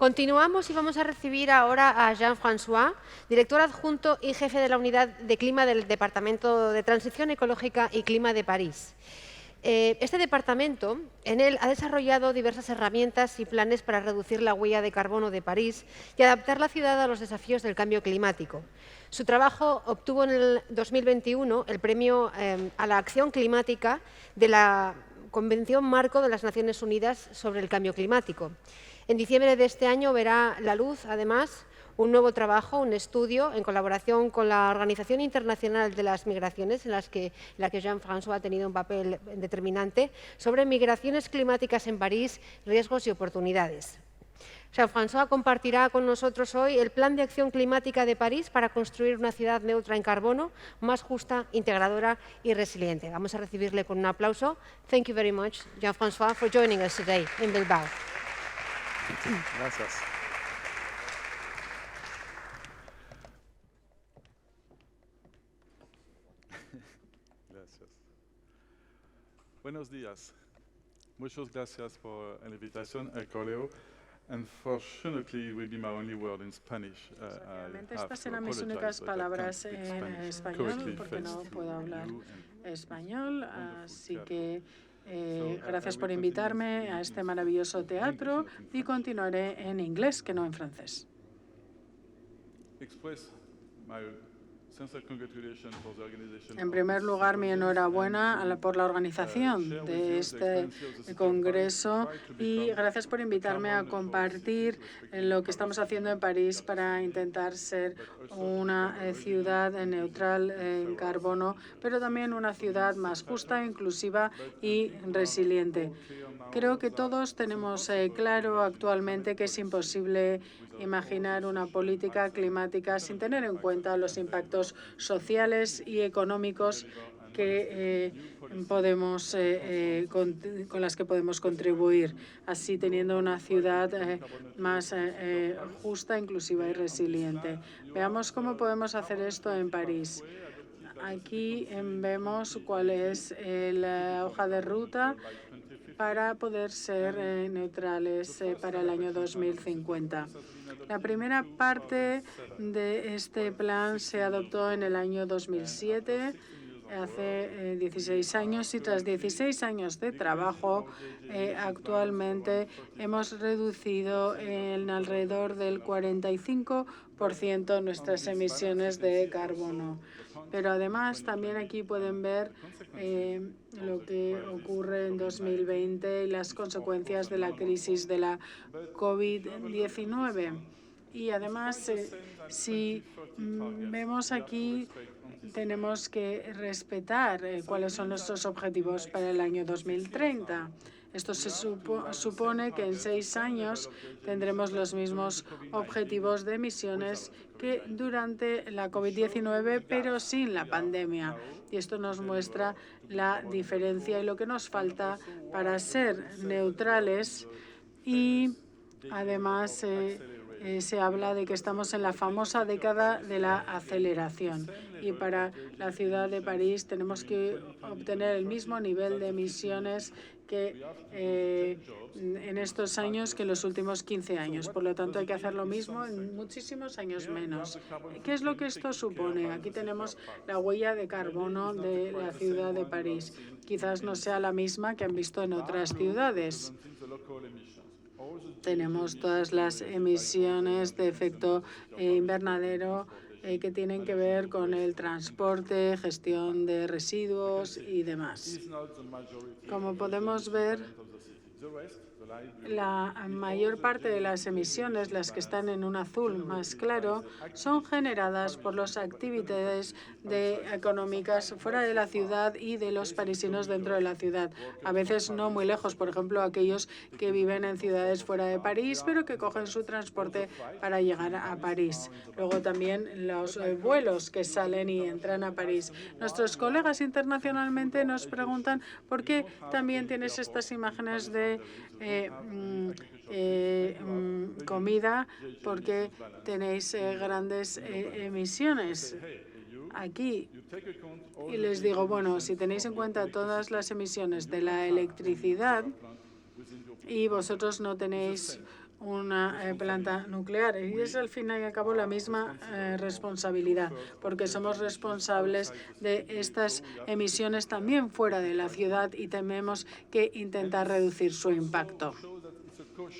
Continuamos y vamos a recibir ahora a Jean-François, director adjunto y jefe de la Unidad de Clima del Departamento de Transición Ecológica y Clima de París. Este departamento, en él, ha desarrollado diversas herramientas y planes para reducir la huella de carbono de París y adaptar la ciudad a los desafíos del cambio climático. Su trabajo obtuvo en el 2021 el premio a la acción climática de la Convención Marco de las Naciones Unidas sobre el Cambio Climático. En diciembre de este año verá la luz, además, un nuevo trabajo, un estudio, en colaboración con la Organización Internacional de las Migraciones, en la que Jean-François ha tenido un papel determinante, sobre migraciones climáticas en París, riesgos y oportunidades. Jean-François compartirá con nosotros hoy el Plan de Acción Climática de París para construir una ciudad neutra en carbono, más justa, integradora y resiliente. Vamos a recibirle con un aplauso. Thank you very much, Jean-François, for joining us today in Bilbao. Gracias. Gracias. Buenos días. Muchas gracias por la invitación al correo. Unfortunately, it will be my only word in Spanish. Estas serán mis únicas palabras en español porque no puedo hablar español, así que gracias por invitarme a este maravilloso teatro y continuaré en inglés que no en francés. En primer lugar, mi enhorabuena por la organización de este congreso y gracias por invitarme a compartir lo que estamos haciendo en París para intentar ser una ciudad neutral en carbono, pero también una ciudad más justa, inclusiva y resiliente. Creo que todos tenemos claro actualmente que es imposible imaginar una política climática sin tener en cuenta los impactos sociales y económicos que con las que podemos contribuir, así teniendo una ciudad más justa, inclusiva y resiliente. Veamos cómo podemos hacer esto en París. Aquí vemos cuál es la hoja de ruta para poder ser neutrales para el año 2050. La primera parte de este plan se adoptó en el año 2007, hace 16 años, y tras 16 años de trabajo, actualmente hemos reducido en alrededor del 45% nuestras emisiones de carbono. Pero además también aquí pueden ver lo que ocurre en 2020 y las consecuencias de la crisis de la COVID-19. Y además, si vemos aquí, tenemos que respetar cuáles son nuestros objetivos para el año 2030. Esto se supone que en 6 años tendremos los mismos objetivos de emisiones que durante la COVID-19, pero sin la pandemia. Y esto nos muestra la diferencia y lo que nos falta para ser neutrales. Y además se habla de que estamos en la famosa década de la aceleración. Y para la ciudad de París tenemos que obtener el mismo nivel de emisiones que en estos años que en los últimos 15 años. Por lo tanto, hay que hacer lo mismo en muchísimos años menos. ¿Qué es lo que esto supone? Aquí tenemos la huella de carbono de la ciudad de París. Quizás no sea la misma que han visto en otras ciudades. Tenemos todas las emisiones de efecto invernadero que tienen que ver con el transporte, gestión de residuos y demás. Como podemos ver, la mayor parte de las emisiones, las que están en un azul más claro, son generadas por las actividades económicas fuera de la ciudad y de los parisinos dentro de la ciudad. A veces no muy lejos, por ejemplo, aquellos que viven en ciudades fuera de París, pero que cogen su transporte para llegar a París. Luego también los vuelos que salen y entran a París. Nuestros colegas internacionalmente nos preguntan por qué también tienes estas imágenes de comida, porque tenéis grandes emisiones aquí. Y les digo, bueno, si tenéis en cuenta todas las emisiones de la electricidad y vosotros no tenéis una planta nuclear. Y es al fin y al cabo la misma responsabilidad, porque somos responsables de estas emisiones también fuera de la ciudad y tenemos que intentar reducir su impacto.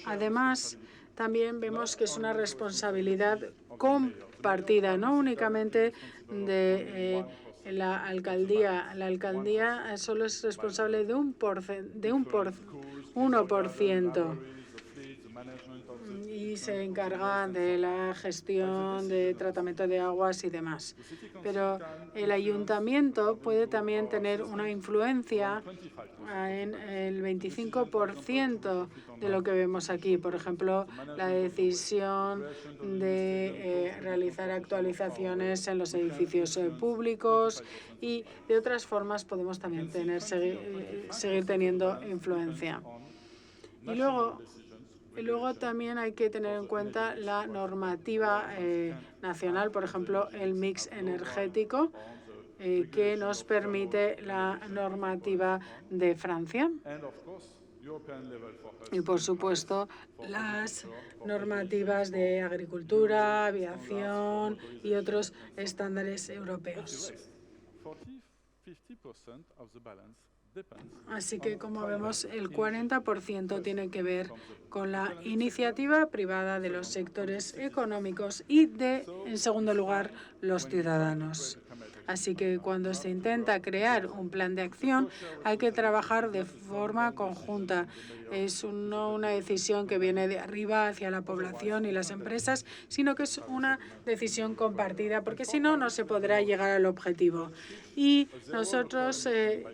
Además, también vemos que es una responsabilidad compartida, no únicamente de la alcaldía. La alcaldía solo es responsable de un 1% y se encarga de la gestión de tratamiento de aguas y demás. Pero el ayuntamiento puede también tener una influencia en el 25% de lo que vemos aquí. Por ejemplo, la decisión de realizar actualizaciones en los edificios públicos y de otras formas podemos también seguir teniendo influencia. Y luego también hay que tener en cuenta la normativa nacional, por ejemplo, el mix energético que nos permite la normativa de Francia. Y, por supuesto, las normativas de agricultura, aviación y otros estándares europeos. Así que, como vemos, el 40% tiene que ver con la iniciativa privada de los sectores económicos y, en segundo lugar, los ciudadanos. Así que cuando se intenta crear un plan de acción hay que trabajar de forma conjunta. Es no una decisión que viene de arriba hacia la población y las empresas, sino que es una decisión compartida, porque si no, no se podrá llegar al objetivo. Y nosotros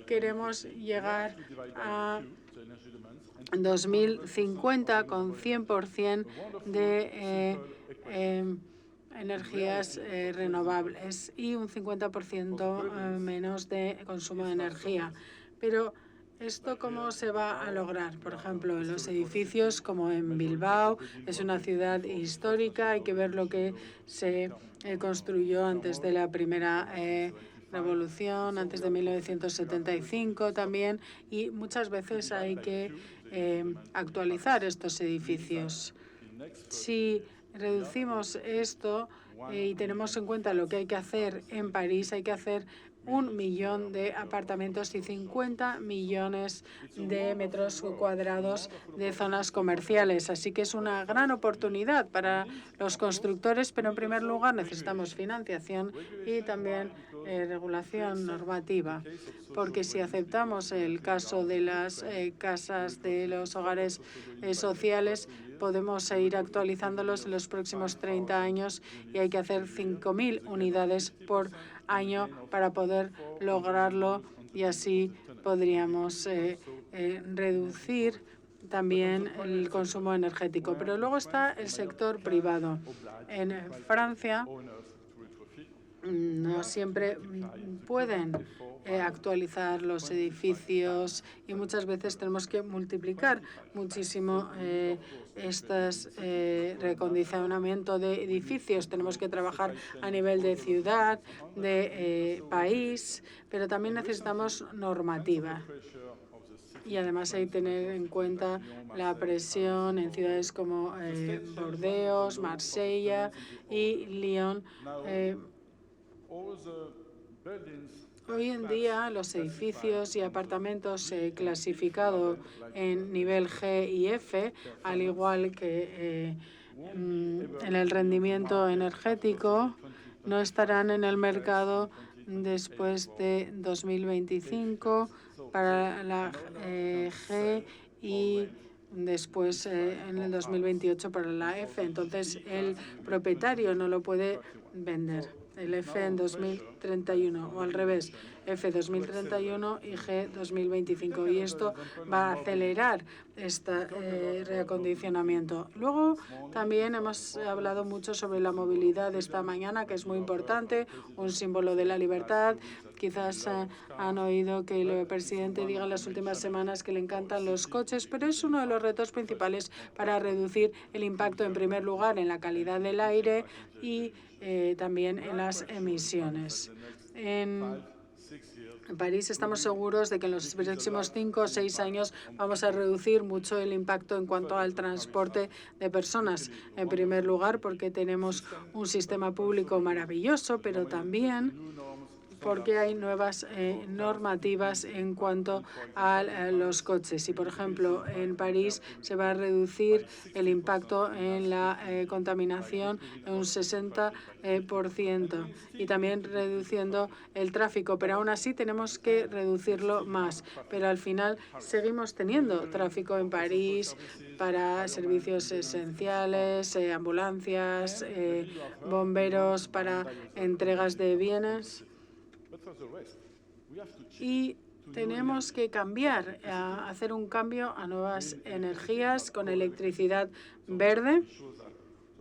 queremos llegar a 2050 con 100% de energías renovables y un 50% menos de consumo de energía. Pero ¿esto cómo se va a lograr? Por ejemplo, en los edificios como en Bilbao, es una ciudad histórica, hay que ver lo que se construyó antes de la primera revolución, antes de 1975 también, y muchas veces hay que actualizar estos edificios. Si reducimos esto y tenemos en cuenta lo que hay que hacer en París, hay que hacer 1 millón de apartamentos y 50 millones de metros cuadrados de zonas comerciales. Así que es una gran oportunidad para los constructores, pero en primer lugar necesitamos financiación y también regulación normativa, porque si aceptamos el caso de las casas de los hogares sociales, podemos ir actualizándolos en los próximos 30 años y hay que hacer 5.000 unidades por año para poder lograrlo y así podríamos reducir también el consumo energético. Pero luego está el sector privado. En Francia no siempre pueden actualizar los edificios y muchas veces tenemos que multiplicar muchísimo recondicionamiento de edificios. Tenemos que trabajar a nivel de ciudad, de país, pero también necesitamos normativa. Y además hay que tener en cuenta la presión en ciudades como Burdeos, Marsella y Lyon. Hoy en día los edificios y apartamentos clasificados en nivel G y F, al igual que en el rendimiento energético, no estarán en el mercado después de 2025 para la G y después en el 2028 para la F. Entonces el propietario no lo puede vender. El F en 2031 o al revés, F 2031 y G 2025. Y esto va a acelerar este reacondicionamiento. Luego también hemos hablado mucho sobre la movilidad esta mañana, que es muy importante, un símbolo de la libertad. Quizás han oído que el presidente diga en las últimas semanas que le encantan los coches, pero es uno de los retos principales para reducir el impacto, en primer lugar, en la calidad del aire y también en las emisiones. En En París estamos seguros de que en los próximos 5 o 6 años vamos a reducir mucho el impacto en cuanto al transporte de personas. En primer lugar, porque tenemos un sistema público maravilloso, pero también porque hay nuevas normativas en cuanto a los coches. Y, por ejemplo, en París se va a reducir el impacto en la contaminación en un 60% y también reduciendo el tráfico. Pero aún así tenemos que reducirlo más. Pero al final seguimos teniendo tráfico en París para servicios esenciales, ambulancias, bomberos, para entregas de bienes. Y tenemos que cambiar, hacer un cambio a nuevas energías con electricidad verde.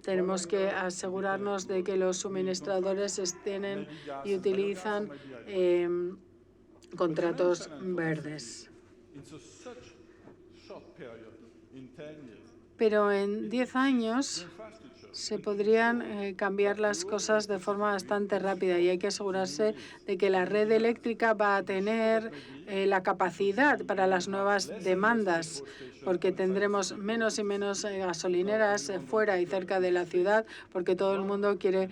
Tenemos que asegurarnos de que los suministradores tienen y utilizan contratos verdes. Pero en 10 años se podrían cambiar las cosas de forma bastante rápida y hay que asegurarse de que la red eléctrica va a tener la capacidad para las nuevas demandas, porque tendremos menos y menos gasolineras fuera y cerca de la ciudad, porque todo el mundo quiere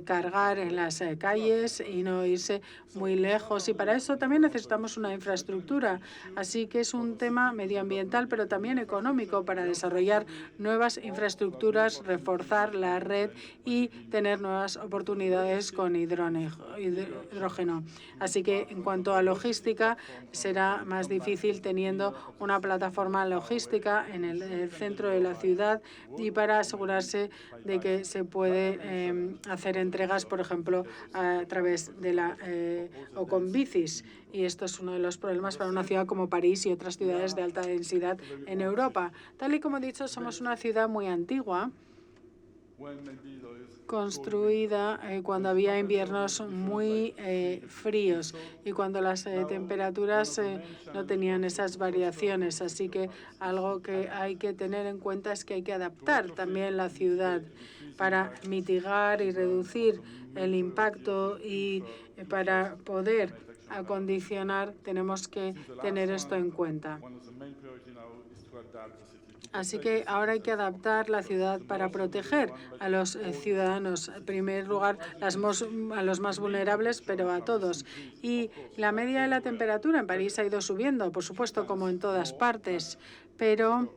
cargar en las calles y no irse muy lejos. Y para eso también necesitamos una infraestructura. Así que es un tema medioambiental, pero también económico, para desarrollar nuevas infraestructuras, reforzar la red y tener nuevas oportunidades con hidrógeno. Así que en cuanto a logística, será más difícil teniendo una plataforma logística en el centro de la ciudad y para asegurarse de que se puede hacer entregas, por ejemplo, a través de o con bicis. Y esto es uno de los problemas para una ciudad como París y otras ciudades de alta densidad en Europa. Tal y como he dicho, somos una ciudad muy antigua, construida cuando había inviernos muy fríos y cuando las temperaturas no tenían esas variaciones. Así que algo que hay que tener en cuenta es que hay que adaptar también la ciudad para mitigar y reducir el impacto y para poder acondicionar tenemos que tener esto en cuenta. Así que ahora hay que adaptar la ciudad para proteger a los ciudadanos, en primer lugar a los más vulnerables, pero a todos. Y la media de la temperatura en París ha ido subiendo, por supuesto, como en todas partes, pero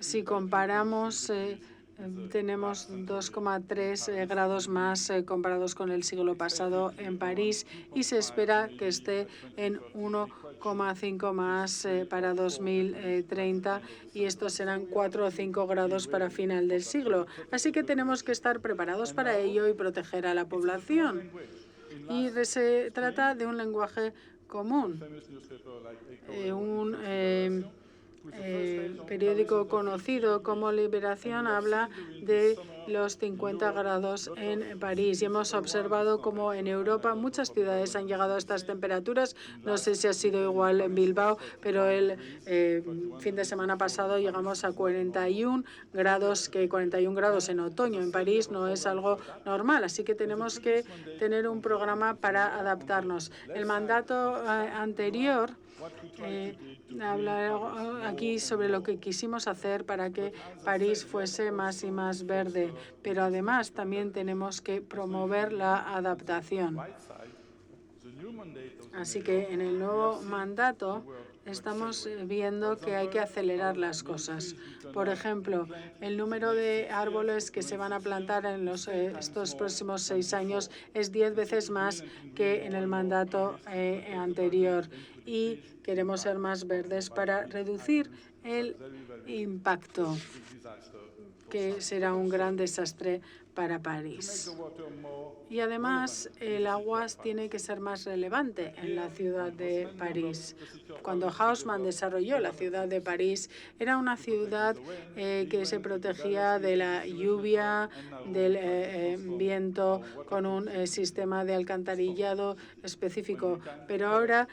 si comparamos, tenemos 2,3 grados más comparados con el siglo pasado en París y se espera que esté en 1,5 más para 2030 y estos serán 4 o 5 grados para final del siglo. Así que tenemos que estar preparados para ello y proteger a la población. Y se trata de un lenguaje común. Periódico conocido como Liberación habla de los 50 grados en París y hemos observado como en Europa muchas ciudades han llegado a estas temperaturas. No sé si ha sido igual en Bilbao, pero el fin de semana pasado llegamos a 41 grados, que 41 grados en otoño en París no es algo normal. Así que tenemos que tener un programa para adaptarnos. El mandato anterior habla aquí sobre lo que quisimos hacer para que París fuese más y más verde, pero además también tenemos que promover la adaptación. Así que en el nuevo mandato estamos viendo que hay que acelerar las cosas. Por ejemplo, el número de árboles que se van a plantar en estos próximos 6 años es 10 veces más que en el mandato anterior y queremos ser más verdes para reducir el impacto, que será un gran desastre para París. Y además, el agua tiene que ser más relevante en la ciudad de París. Cuando Haussmann desarrolló la ciudad de París, era una ciudad que se protegía de la lluvia, del viento, con un sistema de alcantarillado específico. Pero ahora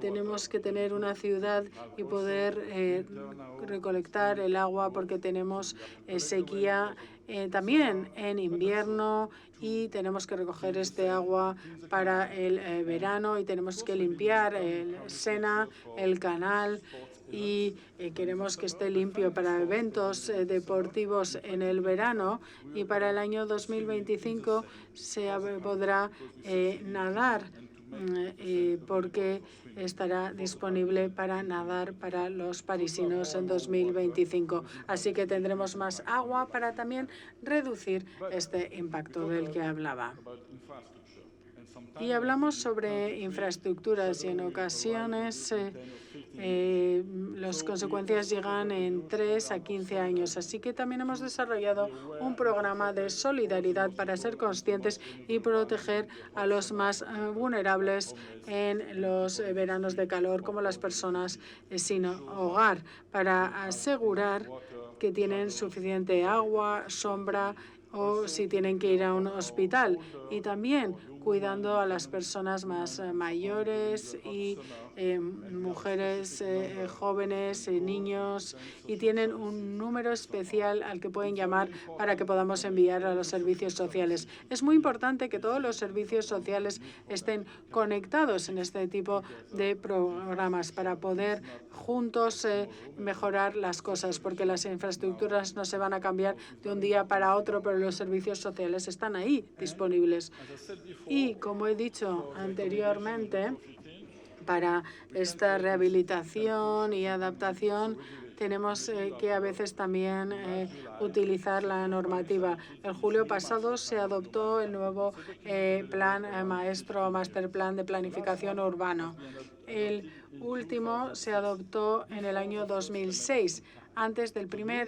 tenemos que tener una ciudad y poder recolectar el agua porque tenemos sequía también en invierno, y tenemos que recoger este agua para el verano, y tenemos que limpiar el Sena, el canal, y queremos que esté limpio para eventos deportivos en el verano, y para el año 2025 se podrá nadar porque estará disponible para nadar para los parisinos en 2025. Así que tendremos más agua para también reducir este impacto del que hablaba. Y hablamos sobre infraestructuras, y en ocasiones las consecuencias llegan en 3 a 15 años. Así que también hemos desarrollado un programa de solidaridad para ser conscientes y proteger a los más vulnerables en los veranos de calor, como las personas sin hogar, para asegurar que tienen suficiente agua, sombra, o si tienen que ir a un hospital, y también cuidando a las personas más mayores y mujeres jóvenes, niños, y tienen un número especial al que pueden llamar para que podamos enviar a los servicios sociales. Es muy importante que todos los servicios sociales estén conectados en este tipo de programas para poder juntos mejorar las cosas, porque las infraestructuras no se van a cambiar de un día para otro, pero los servicios sociales están ahí disponibles. Y como he dicho anteriormente, para esta rehabilitación y adaptación tenemos que a veces también utilizar la normativa. En julio pasado se adoptó el nuevo plan maestro, master plan de planificación urbana. El último se adoptó en el año 2006, antes del primer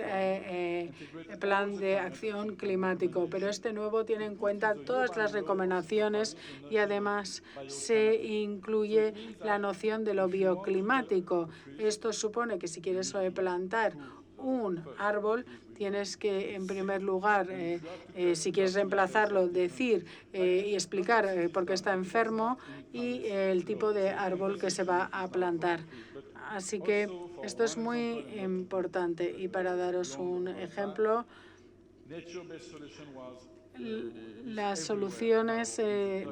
plan de acción climático, pero este nuevo tiene en cuenta todas las recomendaciones, y además se incluye la noción de lo bioclimático. Esto supone que si quieres plantar un árbol, tienes que, en primer lugar, si quieres reemplazarlo, decir y explicar por qué está enfermo y el tipo de árbol que se va a plantar. Así que esto es muy importante. Y para daros un ejemplo, las soluciones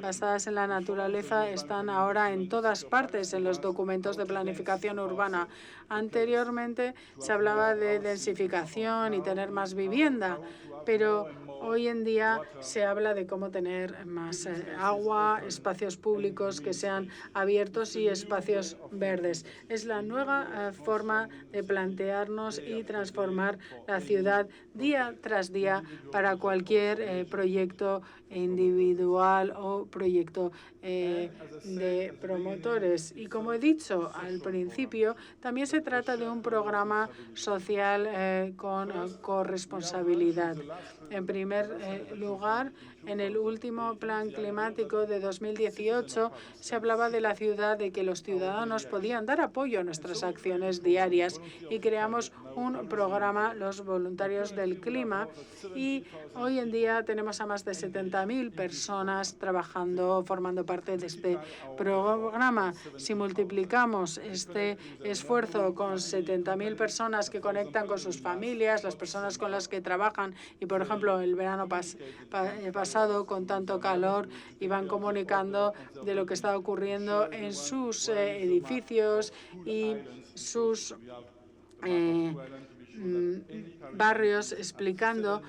basadas en la naturaleza están ahora en todas partes en los documentos de planificación urbana. Anteriormente se hablaba de densificación y tener más vivienda, pero hoy en día se habla de cómo tener más agua, espacios públicos que sean abiertos y espacios verdes. Es la nueva forma de plantearnos y transformar la ciudad día tras día para cualquier proyecto individual o proyecto de promotores. Y como he dicho al principio, también se trata de un programa social con corresponsabilidad. En primer lugar, en el último plan climático de 2018 se hablaba de la ciudad, de que los ciudadanos podían dar apoyo a nuestras acciones diarias, y creamos un programa, los voluntarios del clima, y hoy en día tenemos a más de 70.000 personas trabajando, formando parte de este programa. Si multiplicamos este esfuerzo con 70.000 personas que conectan con sus familias, las personas con las que trabajan, y por ejemplo el verano pasado con tanto calor iban comunicando de lo que estaba ocurriendo en sus edificios y sus barrios, explicando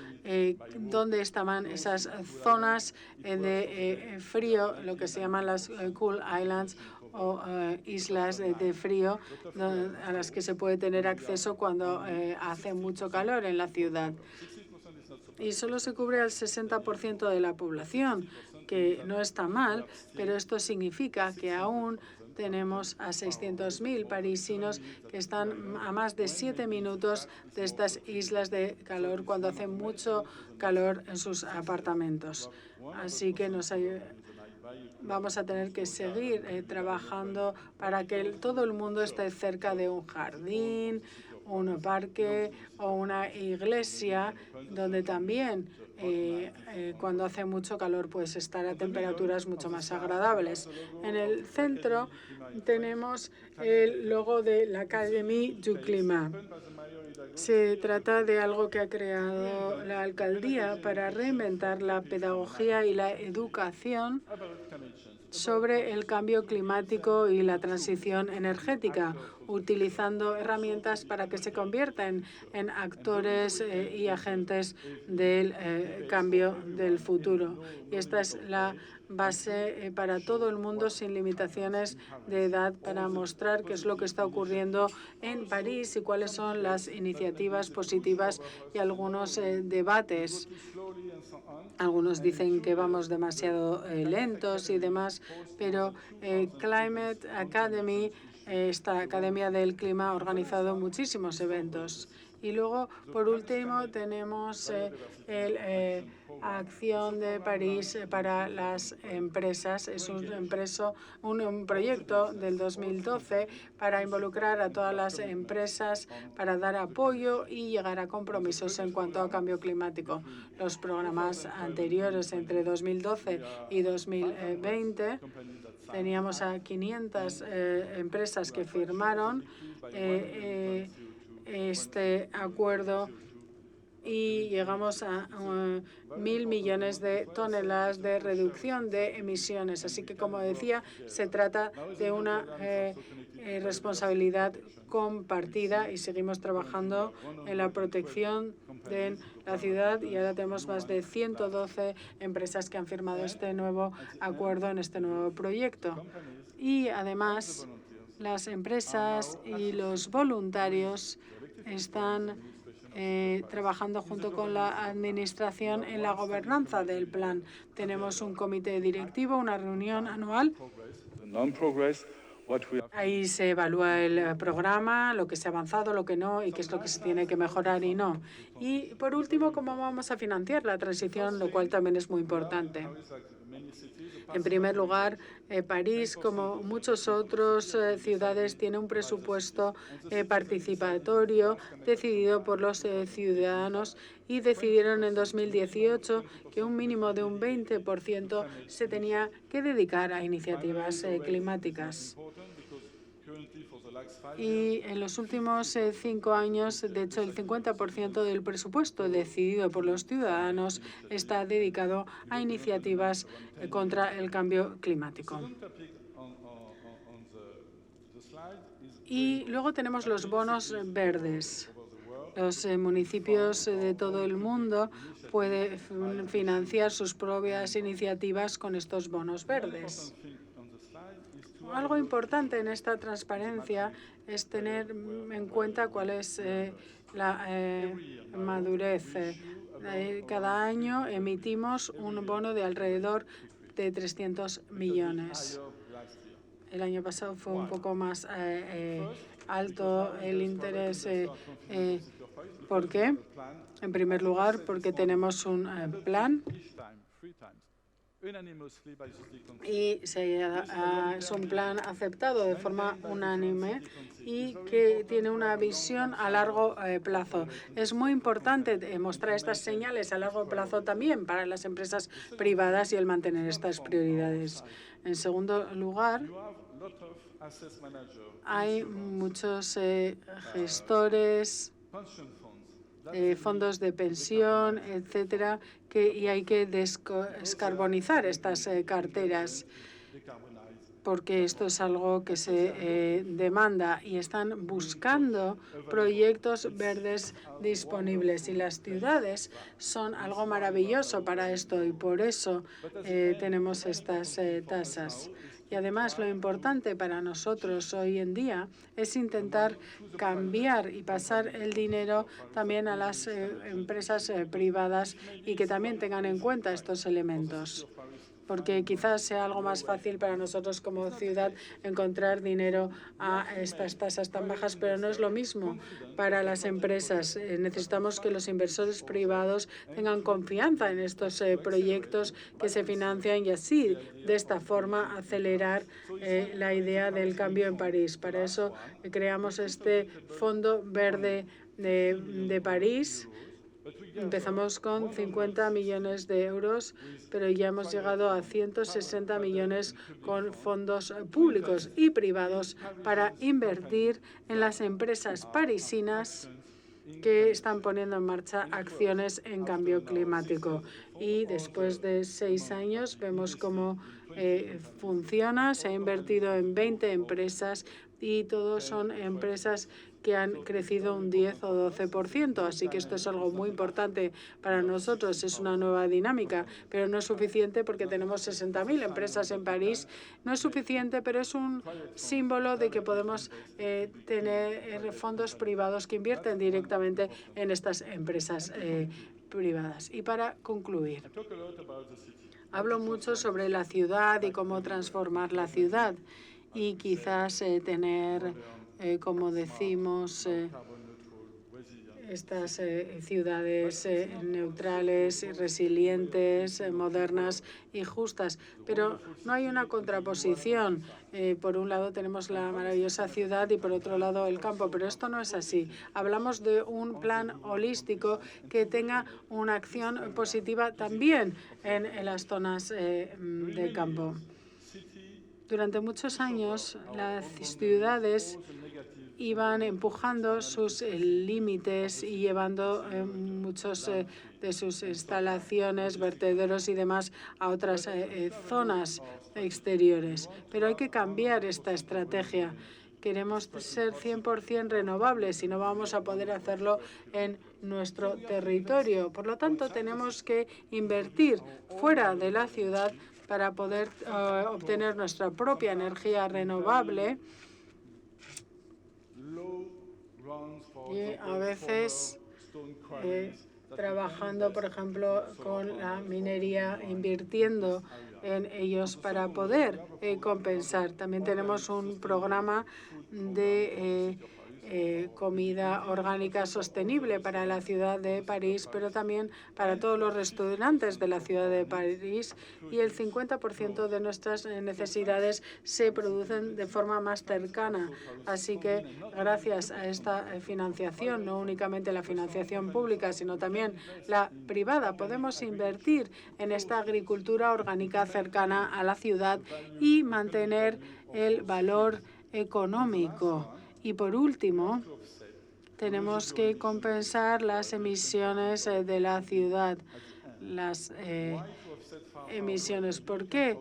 dónde estaban esas zonas de frío, lo que se llaman las cool islands, o islas de frío, a las que se puede tener acceso cuando hace mucho calor en la ciudad. Y solo se cubre al 60% de la población, que no está mal, pero esto significa que aún tenemos a 600.000 parisinos que están a más de 7 minutos de estas islas de calor cuando hace mucho calor en sus apartamentos. Así que vamos a tener que seguir trabajando para que todo el mundo esté cerca de un jardín un parque o una iglesia, donde también cuando hace mucho calor pues estar a temperaturas mucho más agradables. En el centro tenemos el logo de la Académie du Climat. Se trata de algo que ha creado la alcaldía para reinventar la pedagogía y la educación sobre el cambio climático y la transición energética, utilizando herramientas para que se conviertan en actores y agentes del cambio del futuro. Y esta es la base para todo el mundo, sin limitaciones de edad, para mostrar qué es lo que está ocurriendo en París y cuáles son las iniciativas positivas y algunos debates. Algunos dicen que vamos demasiado lentos y demás, pero Climate Academy, esta Academia del Clima, ha organizado muchísimos eventos. Y luego, por último, tenemos Acción de París para las empresas. Es un proyecto del 2012 para involucrar a todas las empresas, para dar apoyo y llegar a compromisos en cuanto a cambio climático. Los programas anteriores, entre 2012 y 2020, teníamos a 500 empresas que firmaron este acuerdo y llegamos a 1.000 millones de toneladas de reducción de emisiones. Así que, como decía, se trata de una responsabilidad compartida y seguimos trabajando en la protección de la ciudad, y ahora tenemos más de 112 empresas que han firmado este nuevo acuerdo en este nuevo proyecto. Y además, las empresas y los voluntarios están trabajando junto con la Administración en la gobernanza del plan. Tenemos un comité directivo, una reunión anual. Ahí se evalúa el programa, lo que se ha avanzado, lo que no, y qué es lo que se tiene que mejorar y no. Y, por último, cómo vamos a financiar la transición, lo cual también es muy importante. En primer lugar, París, como muchas otras ciudades, tiene un presupuesto participatorio decidido por los ciudadanos, y decidieron en 2018 que un mínimo de un 20% se tenía que dedicar a iniciativas climáticas. Y en los últimos 5 años, de hecho, el 50% del presupuesto decidido por los ciudadanos está dedicado a iniciativas contra el cambio climático. Y luego tenemos los bonos verdes. Los municipios de todo el mundo pueden financiar sus propias iniciativas con estos bonos verdes. Algo importante en esta transparencia es tener en cuenta cuál es la madurez. Cada año emitimos un bono de alrededor de 300 millones. El año pasado fue un poco más alto el interés. ¿Por qué? En primer lugar, porque tenemos un plan y es un plan aceptado de forma unánime y que tiene una visión a largo plazo. Es muy importante mostrar estas señales a largo plazo también para las empresas privadas y el mantener estas prioridades. En segundo lugar, hay muchos gestores, fondos de pensión, etcétera, y hay que descarbonizar estas carteras, porque esto es algo que se demanda, y están buscando proyectos verdes disponibles. Y las ciudades son algo maravilloso para esto, y por eso tenemos estas tasas. Y además, lo importante para nosotros hoy en día es intentar cambiar y pasar el dinero también a las empresas privadas, y que también tengan en cuenta estos elementos. porque quizás sea algo más fácil para nosotros como ciudad encontrar dinero a estas tasas tan bajas, pero no es lo mismo para las empresas. Necesitamos que los inversores privados tengan confianza en estos proyectos que se financian y así, de esta forma, acelerar la idea del cambio en París. Para eso creamos este Fondo Verde de París. Empezamos con 50 millones de euros, pero ya hemos llegado a 160 millones con fondos públicos y privados para invertir en las empresas parisinas que están poniendo en marcha acciones en cambio climático. Y después de 6 años vemos cómo funciona. Se ha invertido en 20 empresas y todos son empresas que han crecido un 10 o 12%. Así que esto es algo muy importante para nosotros. Es una nueva dinámica, pero no es suficiente porque tenemos 60.000 empresas en París. No es suficiente, pero es un símbolo de que podemos tener fondos privados que invierten directamente en estas empresas privadas. Y para concluir, hablo mucho sobre la ciudad y cómo transformar la ciudad y quizás tener, como decimos, estas ciudades neutrales, resilientes, modernas y justas. Pero no hay una contraposición. Por un lado tenemos la maravillosa ciudad y por otro lado el campo, pero esto no es así. Hablamos de un plan holístico que tenga una acción positiva también en las zonas del campo. Durante muchos años, las ciudades iban empujando sus límites y llevando muchos de sus instalaciones, vertederos y demás a otras zonas exteriores. Pero hay que cambiar esta estrategia. Queremos ser 100% renovables y no vamos a poder hacerlo en nuestro territorio. Por lo tanto, tenemos que invertir fuera de la ciudad para poder obtener nuestra propia energía renovable. Y a veces trabajando, por ejemplo, con la minería, invirtiendo en ellos para poder compensar. También tenemos un programa de comida orgánica sostenible para la ciudad de París, pero también para todos los restaurantes de la ciudad de París, y el 50% de nuestras necesidades se producen de forma más cercana. Así que gracias a esta financiación, no únicamente la financiación pública, sino también la privada, podemos invertir en esta agricultura orgánica cercana a la ciudad y mantener el valor económico. Y por último, tenemos que compensar las emisiones de la ciudad, las emisiones. ¿Por qué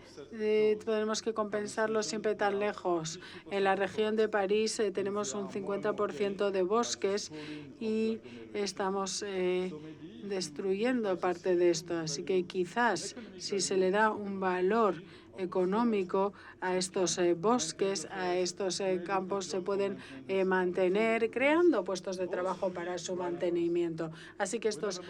tenemos que compensarlo siempre tan lejos? En la región de París tenemos un 50% de bosques y estamos destruyendo parte de esto. Así que quizás si se le da un valor económico a estos bosques, a estos campos, se pueden mantener creando puestos de trabajo para su mantenimiento. Así que estos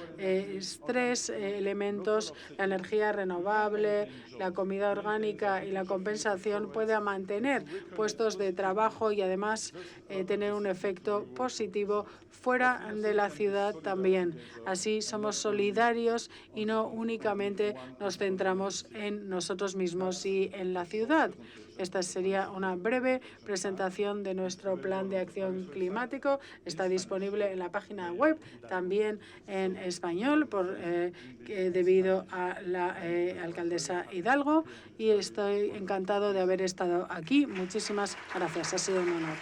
tres elementos, la energía renovable, la comida orgánica y la compensación, pueden mantener puestos de trabajo y además tener un efecto positivo fuera de la ciudad también. Así somos solidarios y no únicamente nos centramos en nosotros mismos y en la ciudad. Esta sería una breve presentación de nuestro plan de acción climático. Está disponible en la página web, también en español, debido a la alcaldesa Hidalgo. Y estoy encantado de haber estado aquí. Muchísimas gracias. Ha sido un honor.